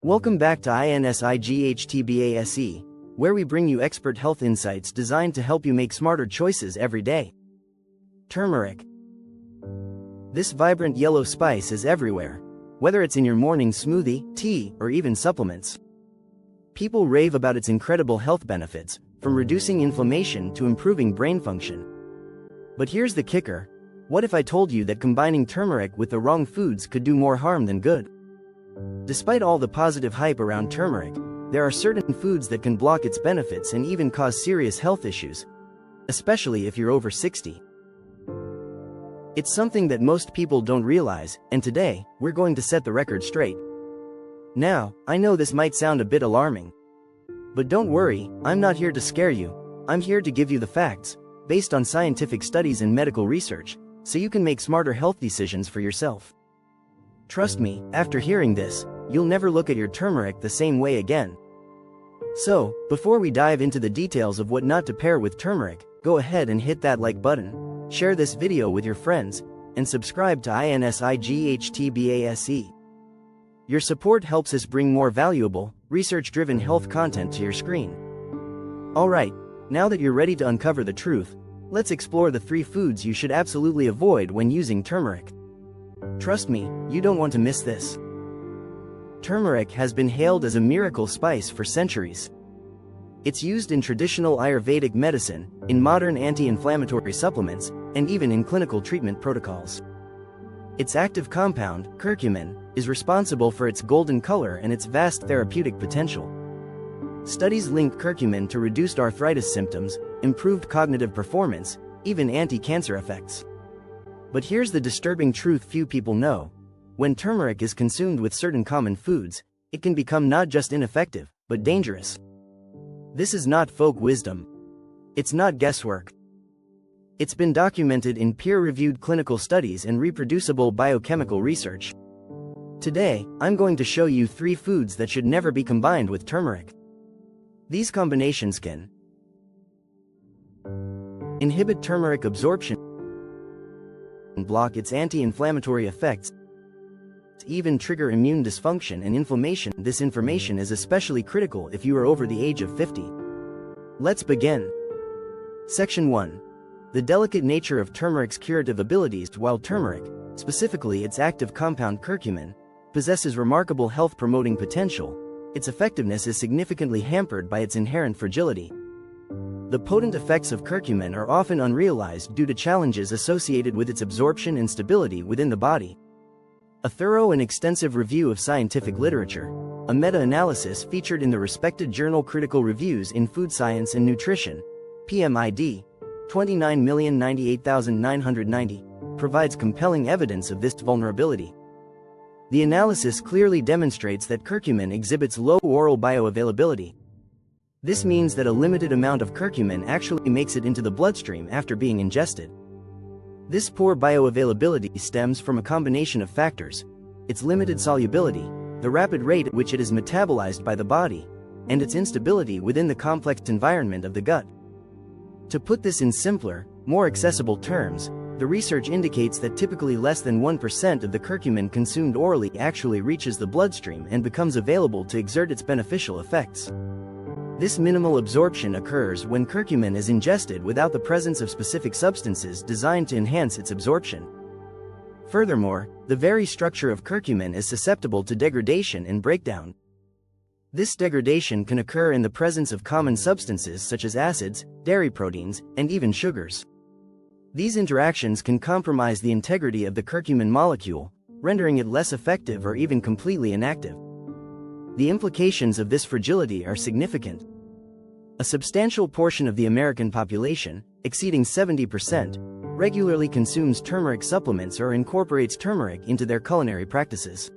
Welcome back to InsightBase, where we bring you expert health insights designed to help you make smarter choices every day. Turmeric. This vibrant yellow spice is everywhere, whether it's in your morning smoothie, tea, or even supplements. People rave about its incredible health benefits, from reducing inflammation to improving brain function. But here's the kicker. What if I told you that combining turmeric with the wrong foods could do more harm than good? Despite all the positive hype around turmeric, there are certain foods that can block its benefits and even cause serious health issues, especially if you're over 60. It's something that most people don't realize, and today, we're going to set the record straight. Now, I know this might sound a bit alarming. But don't worry, I'm not here to scare you. I'm here to give you the facts, based on scientific studies and medical research, so you can make smarter health decisions for yourself. Trust me, after hearing this, you'll never look at your turmeric the same way again. So, before we dive into the details of what not to pair with turmeric, go ahead and hit that like button, share this video with your friends, and subscribe to InsightBase. Your support helps us bring more valuable, research-driven health content to your screen. Alright, now that you're ready to uncover the truth, let's explore the 3 foods you should absolutely avoid when using turmeric. Trust me, you don't want to miss this. Turmeric has been hailed as a miracle spice for centuries. It's used in traditional Ayurvedic medicine, in modern anti-inflammatory supplements, and even in clinical treatment protocols. Its active compound, curcumin, is responsible for its golden color and its vast therapeutic potential. Studies link curcumin to reduced arthritis symptoms, improved cognitive performance, even anti-cancer effects. But here's the disturbing truth few people know. When turmeric is consumed with certain common foods, it can become not just ineffective, but dangerous. This is not folk wisdom. It's not guesswork. It's been documented in peer-reviewed clinical studies and reproducible biochemical research. Today, I'm going to show you 3 foods that should never be combined with turmeric. These combinations can inhibit turmeric absorption and block its anti-inflammatory effects, even trigger immune dysfunction and inflammation. This information is especially critical if you are over the age of 50. Let's begin. Section 1. The delicate nature of turmeric's curative abilities. While turmeric, specifically its active compound curcumin, possesses remarkable health-promoting potential, its effectiveness is significantly hampered by its inherent fragility. The potent effects of curcumin are often unrealized due to challenges associated with its absorption and stability within the body. A thorough and extensive review of scientific literature, a meta-analysis featured in the respected journal Critical Reviews in Food Science and Nutrition, PMID, 29,098,990, provides compelling evidence of this vulnerability. The analysis clearly demonstrates that curcumin exhibits low oral bioavailability. This means that a limited amount of curcumin actually makes it into the bloodstream after being ingested. This poor bioavailability stems from a combination of factors: its limited solubility, the rapid rate at which it is metabolized by the body, and its instability within the complex environment of the gut. To put this in simpler, more accessible terms, the research indicates that typically less than 1% of the curcumin consumed orally actually reaches the bloodstream and becomes available to exert its beneficial effects. This minimal absorption occurs when curcumin is ingested without the presence of specific substances designed to enhance its absorption. Furthermore, the very structure of curcumin is susceptible to degradation and breakdown. This degradation can occur in the presence of common substances such as acids, dairy proteins, and even sugars. These interactions can compromise the integrity of the curcumin molecule, rendering it less effective or even completely inactive. The implications of this fragility are significant. A substantial portion of the American population, exceeding 70%, regularly consumes turmeric supplements or incorporates turmeric into their culinary practices.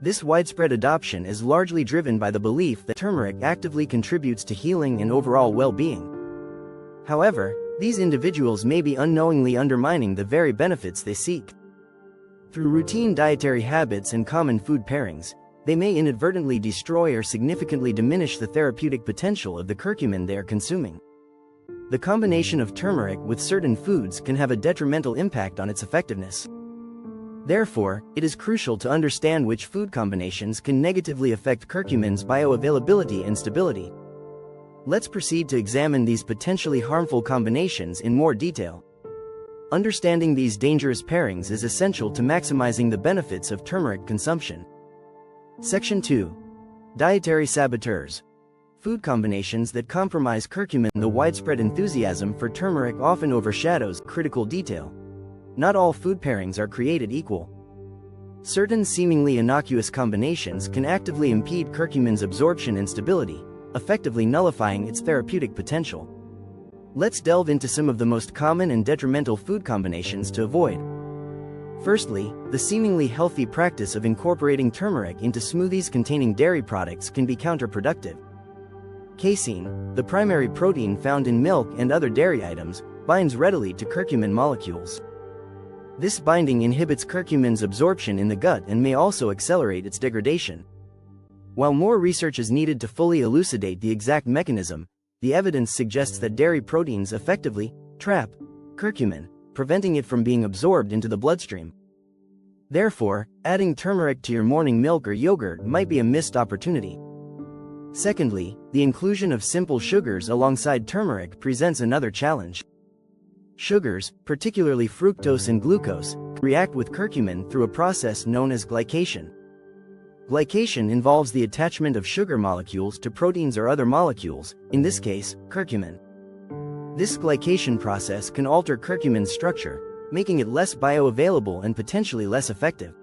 This widespread adoption is largely driven by the belief that turmeric actively contributes to healing and overall well-being. However, these individuals may be unknowingly undermining the very benefits they seek. Through routine dietary habits and common food pairings, they may inadvertently destroy or significantly diminish the therapeutic potential of the curcumin they are consuming. The combination of turmeric with certain foods can have a detrimental impact on its effectiveness. Therefore, it is crucial to understand which food combinations can negatively affect curcumin's bioavailability and stability. Let's proceed to examine these potentially harmful combinations in more detail. Understanding these dangerous pairings is essential to maximizing the benefits of turmeric consumption. Section 2. Dietary saboteurs. Food combinations that compromise curcumin. The widespread enthusiasm for turmeric often overshadows critical detail. Not all food pairings are created equal. Certain seemingly innocuous combinations can actively impede curcumin's absorption and stability, effectively nullifying its therapeutic potential. Let's delve into some of the most common and detrimental food combinations to avoid. Firstly, the seemingly healthy practice of incorporating turmeric into smoothies containing dairy products can be counterproductive. Casein, the primary protein found in milk and other dairy items, binds readily to curcumin molecules. This binding inhibits curcumin's absorption in the gut and may also accelerate its degradation. While more research is needed to fully elucidate the exact mechanism, the evidence suggests that dairy proteins effectively trap curcumin, preventing it from being absorbed into the bloodstream. Therefore, adding turmeric to your morning milk or yogurt might be a missed opportunity. Secondly, the inclusion of simple sugars alongside turmeric presents another challenge. Sugars, particularly fructose and glucose, react with curcumin through a process known as glycation. Glycation involves the attachment of sugar molecules to proteins or other molecules, in this case, curcumin. This glycation process can alter curcumin's structure, making it less bioavailable and potentially less effective.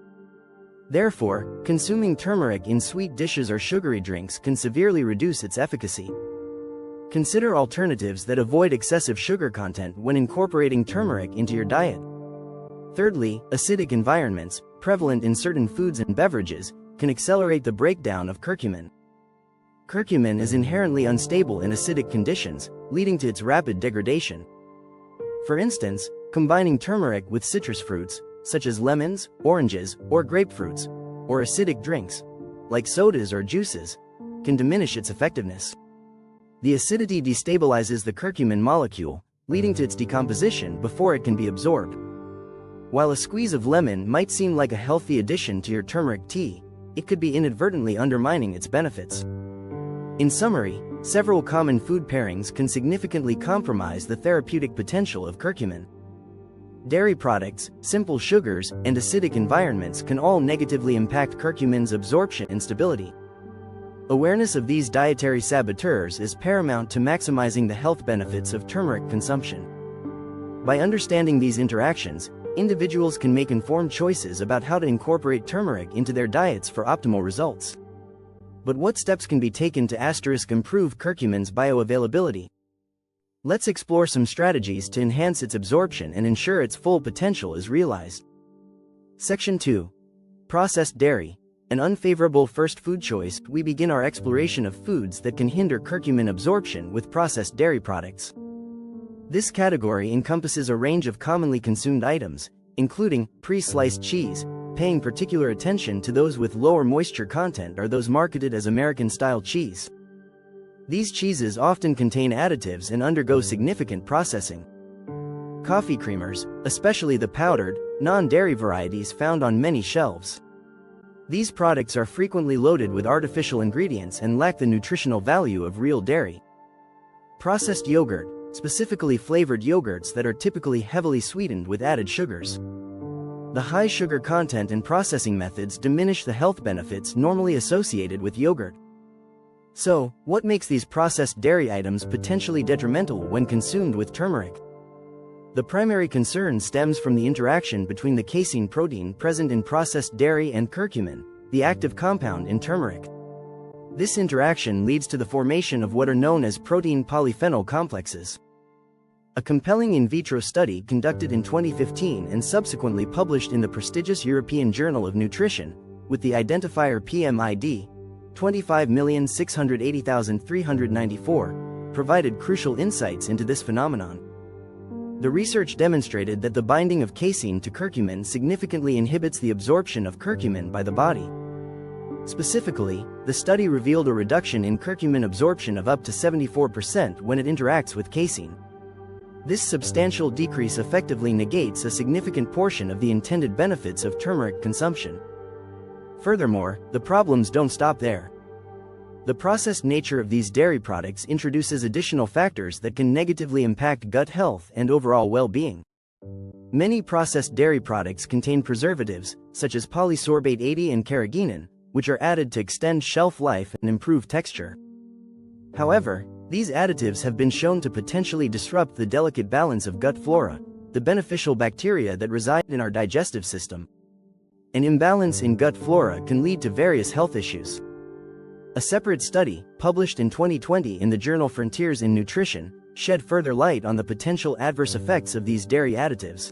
Therefore, consuming turmeric in sweet dishes or sugary drinks can severely reduce its efficacy. Consider alternatives that avoid excessive sugar content when incorporating turmeric into your diet. Thirdly, acidic environments, prevalent in certain foods and beverages, can accelerate the breakdown of curcumin. Curcumin is inherently unstable in acidic conditions, leading to its rapid degradation. For instance, combining turmeric with citrus fruits, such as lemons, oranges, or grapefruits, or acidic drinks, like sodas or juices, can diminish its effectiveness. The acidity destabilizes the curcumin molecule, leading to its decomposition before it can be absorbed. While a squeeze of lemon might seem like a healthy addition to your turmeric tea, it could be inadvertently undermining its benefits. In summary, several common food pairings can significantly compromise the therapeutic potential of curcumin. Dairy products, simple sugars, and acidic environments can all negatively impact curcumin's absorption and stability. Awareness of these dietary saboteurs is paramount to maximizing the health benefits of turmeric consumption. By understanding these interactions, individuals can make informed choices about how to incorporate turmeric into their diets for optimal results. But what steps can be taken to improve curcumin's bioavailability? Let's explore some strategies to enhance its absorption and ensure its full potential is realized. Section 2. Processed dairy. An unfavorable first food choice. We begin our exploration of foods that can hinder curcumin absorption with processed dairy products. This category encompasses a range of commonly consumed items, including pre-sliced cheese, paying particular attention to those with lower moisture content or those marketed as American-style cheese. These cheeses often contain additives and undergo significant processing. Coffee creamers, especially the powdered, non-dairy varieties found on many shelves. These products are frequently loaded with artificial ingredients and lack the nutritional value of real dairy. Processed yogurt, specifically flavored yogurts that are typically heavily sweetened with added sugars. The high sugar content and processing methods diminish the health benefits normally associated with yogurt. So, what makes these processed dairy items potentially detrimental when consumed with turmeric? The primary concern stems from the interaction between the casein protein present in processed dairy and curcumin, the active compound in turmeric. This interaction leads to the formation of what are known as protein polyphenol complexes. A compelling in vitro study conducted in 2015 and subsequently published in the prestigious European Journal of Nutrition, with the identifier PMID 25,680,394, provided crucial insights into this phenomenon. The research demonstrated that the binding of casein to curcumin significantly inhibits the absorption of curcumin by the body. Specifically, the study revealed a reduction in curcumin absorption of up to 74% when it interacts with casein. This substantial decrease effectively negates a significant portion of the intended benefits of turmeric consumption. Furthermore, the problems don't stop there. The processed nature of these dairy products introduces additional factors that can negatively impact gut health and overall well-being. Many processed dairy products contain preservatives, such as polysorbate 80 and carrageenan, which are added to extend shelf life and improve texture. However, these additives have been shown to potentially disrupt the delicate balance of gut flora, the beneficial bacteria that reside in our digestive system. An imbalance in gut flora can lead to various health issues. A separate study, published in 2020 in the journal Frontiers in Nutrition, shed further light on the potential adverse effects of these dairy additives.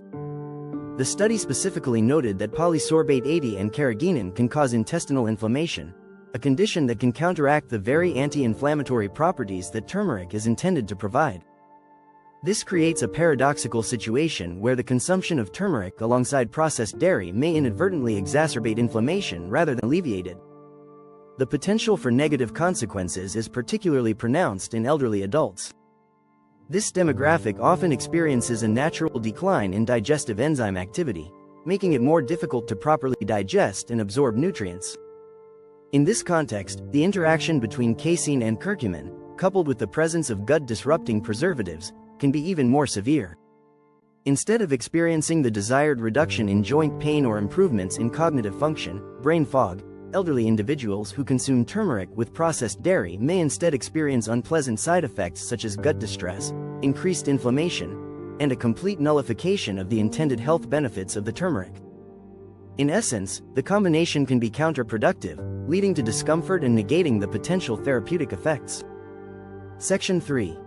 The study specifically noted that polysorbate 80 and carrageenan can cause intestinal inflammation, a condition that can counteract the very anti-inflammatory properties that turmeric is intended to provide. This creates a paradoxical situation where the consumption of turmeric alongside processed dairy may inadvertently exacerbate inflammation rather than alleviate it. The potential for negative consequences is particularly pronounced in elderly adults. This demographic often experiences a natural decline in digestive enzyme activity, making it more difficult to properly digest and absorb nutrients. In this context, the interaction between casein and curcumin, coupled with the presence of gut-disrupting preservatives, can be even more severe. Instead of experiencing the desired reduction in joint pain or improvements in cognitive function, brain fog, elderly individuals who consume turmeric with processed dairy may instead experience unpleasant side effects such as gut distress, increased inflammation, and a complete nullification of the intended health benefits of the turmeric. In essence, the combination can be counterproductive, leading to discomfort and negating the potential therapeutic effects. Section 3.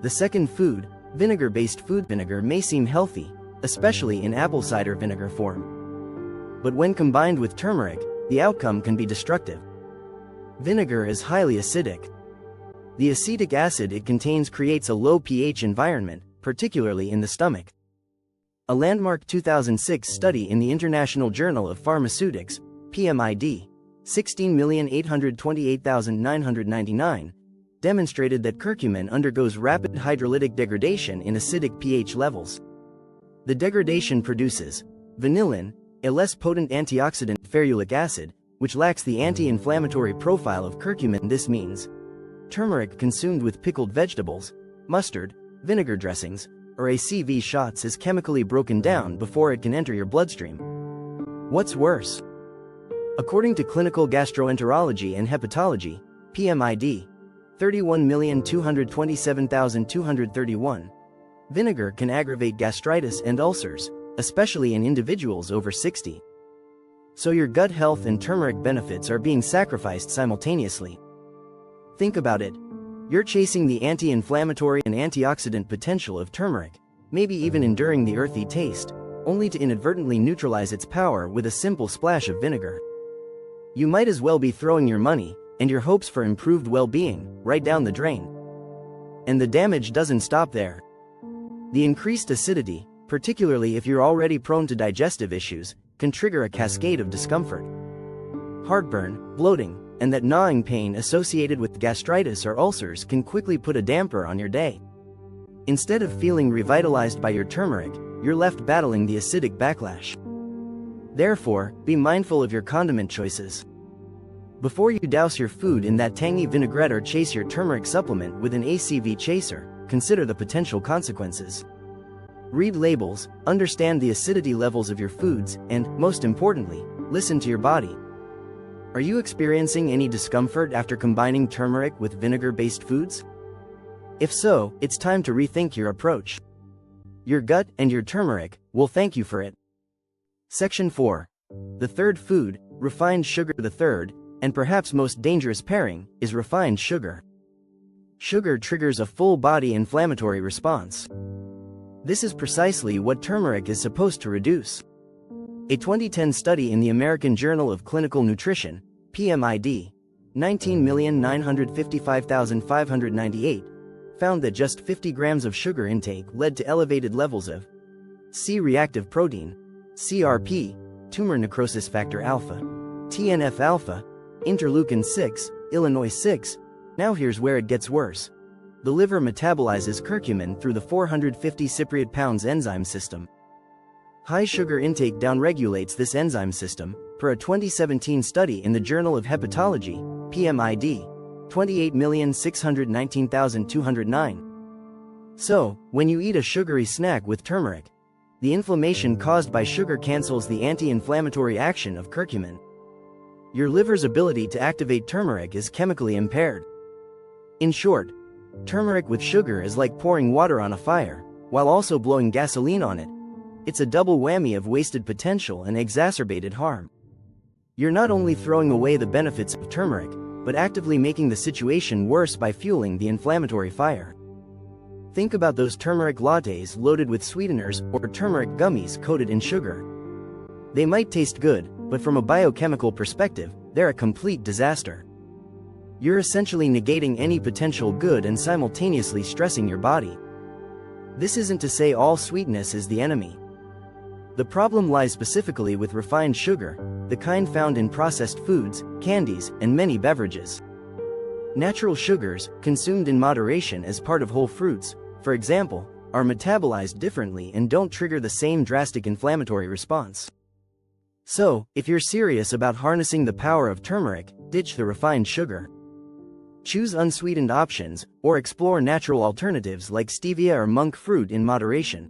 The second food, vinegar-based food. Vinegar may seem healthy, especially in apple cider vinegar form. But when combined with turmeric, the outcome can be destructive. Vinegar is highly acidic. The acetic acid it contains creates a low pH environment, particularly in the stomach. A landmark 2006 study in the International Journal of Pharmaceutics, PMID, 16,828,999, demonstrated that curcumin undergoes rapid hydrolytic degradation in acidic pH levels. The degradation produces vanillin, a less potent antioxidant, ferulic acid, which lacks the anti-inflammatory profile of curcumin. This means turmeric consumed with pickled vegetables, mustard, vinegar dressings, or ACV shots is chemically broken down before it can enter your bloodstream. What's worse? According to Clinical Gastroenterology and Hepatology, PMID, 31,227,231, vinegar can aggravate gastritis and ulcers, especially in individuals over 60. So your gut health and turmeric benefits are being sacrificed simultaneously. Think about it. You're chasing the anti-inflammatory and antioxidant potential of turmeric, maybe even enduring the earthy taste, only to inadvertently neutralize its power with a simple splash of vinegar. You might as well be throwing your money, and your hopes for improved well-being, right down the drain. And the damage doesn't stop there. The increased acidity, particularly if you're already prone to digestive issues, can trigger a cascade of discomfort. Heartburn, bloating, and that gnawing pain associated with gastritis or ulcers can quickly put a damper on your day. Instead of feeling revitalized by your turmeric, you're left battling the acidic backlash. Therefore, be mindful of your condiment choices. Before you douse your food in that tangy vinaigrette or chase your turmeric supplement with an ACV chaser, consider the potential consequences. Read labels, understand the acidity levels of your foods, and, most importantly, listen to your body. Are you experiencing any discomfort after combining turmeric with vinegar-based foods? If so, it's time to rethink your approach. Your gut and your turmeric will thank you for it. Section 4. The third food, refined sugar. The third, and perhaps most dangerous pairing, is refined sugar. Sugar triggers a full-body inflammatory response. This is precisely what turmeric is supposed to reduce. A 2010 study in the American Journal of Clinical Nutrition, PMID, 19,955,598, found that just 50 grams of sugar intake led to elevated levels of C-reactive protein, CRP, tumor necrosis factor alpha, TNF-alpha, interleukin-6, Illinois 6. Now here's where it gets worse. The liver metabolizes curcumin through the 450 cypriot pounds enzyme system. High sugar intake downregulates this enzyme system, per a 2017 study in the Journal of Hepatology, PMID, 28,619,209. So, when you eat a sugary snack with turmeric, the inflammation caused by sugar cancels the anti-inflammatory action of curcumin. Your liver's ability to activate turmeric is chemically impaired. In short, turmeric with sugar is like pouring water on a fire, while also blowing gasoline on it. It's a double whammy of wasted potential and exacerbated harm. You're not only throwing away the benefits of turmeric, but actively making the situation worse by fueling the inflammatory fire. Think about those turmeric lattes loaded with sweeteners or turmeric gummies coated in sugar. They might taste good, but from a biochemical perspective, they're a complete disaster. You're essentially negating any potential good and simultaneously stressing your body. This isn't to say all sweetness is the enemy. The problem lies specifically with refined sugar, the kind found in processed foods, candies, and many beverages. Natural sugars, consumed in moderation as part of whole fruits, for example, are metabolized differently and don't trigger the same drastic inflammatory response. So, if you're serious about harnessing the power of turmeric, ditch the refined sugar. Choose unsweetened options, or explore natural alternatives like stevia or monk fruit in moderation.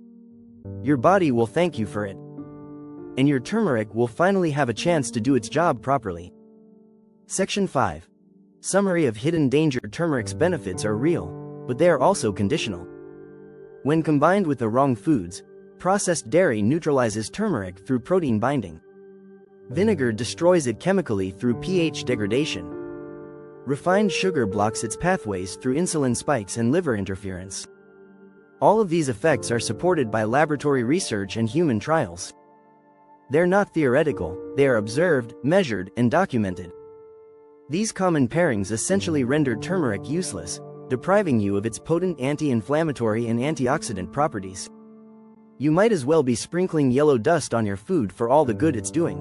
Your body will thank you for it. And your turmeric will finally have a chance to do its job properly. Section 5. Summary of hidden danger. Turmeric's benefits are real, but they are also conditional. When combined with the wrong foods, processed dairy neutralizes turmeric through protein binding. Vinegar destroys it chemically through pH degradation. Refined sugar blocks its pathways through insulin spikes and liver interference. All of these effects are supported by laboratory research and human trials. They're not theoretical, they are observed, measured, and documented. These common pairings essentially render turmeric useless, depriving you of its potent anti-inflammatory and antioxidant properties. You might as well be sprinkling yellow dust on your food for all the good it's doing.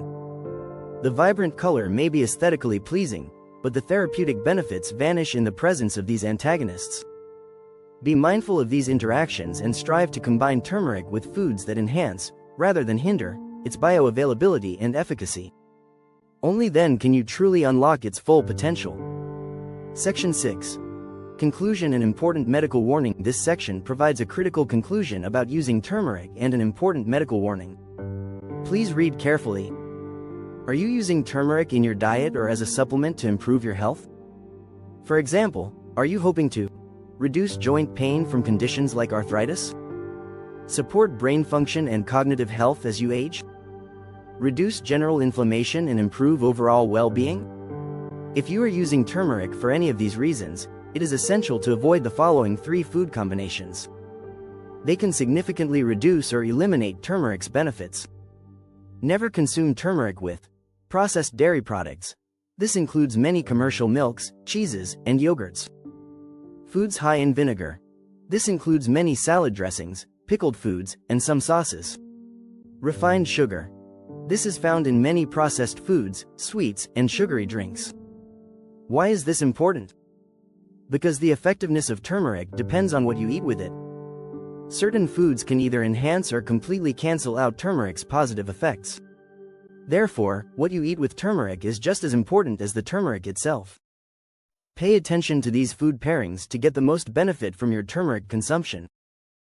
The vibrant color may be aesthetically pleasing, but the therapeutic benefits vanish in the presence of these antagonists. Be mindful of these interactions and strive to combine turmeric with foods that enhance, rather than hinder, its bioavailability and efficacy. Only then can you truly unlock its full potential. Section 6. Conclusion and important medical warning. This section provides a critical conclusion about using turmeric and an important medical warning. Please read carefully. Are you using turmeric in your diet or as a supplement to improve your health? For example, are you hoping to reduce joint pain from conditions like arthritis? Support brain function and cognitive health as you age? Reduce general inflammation and improve overall well-being? If you are using turmeric for any of these reasons, it is essential to avoid the following 3 food combinations. They can significantly reduce or eliminate turmeric's benefits. Never consume turmeric with processed dairy products. This includes many commercial milks, cheeses, and yogurts. Foods high in vinegar. This includes many salad dressings, pickled foods, and some sauces. Refined sugar. This is found in many processed foods, sweets, and sugary drinks. Why is this important? Because the effectiveness of turmeric depends on what you eat with it. Certain foods can either enhance or completely cancel out turmeric's positive effects. Therefore, what you eat with turmeric is just as important as the turmeric itself. Pay attention to these food pairings to get the most benefit from your turmeric consumption.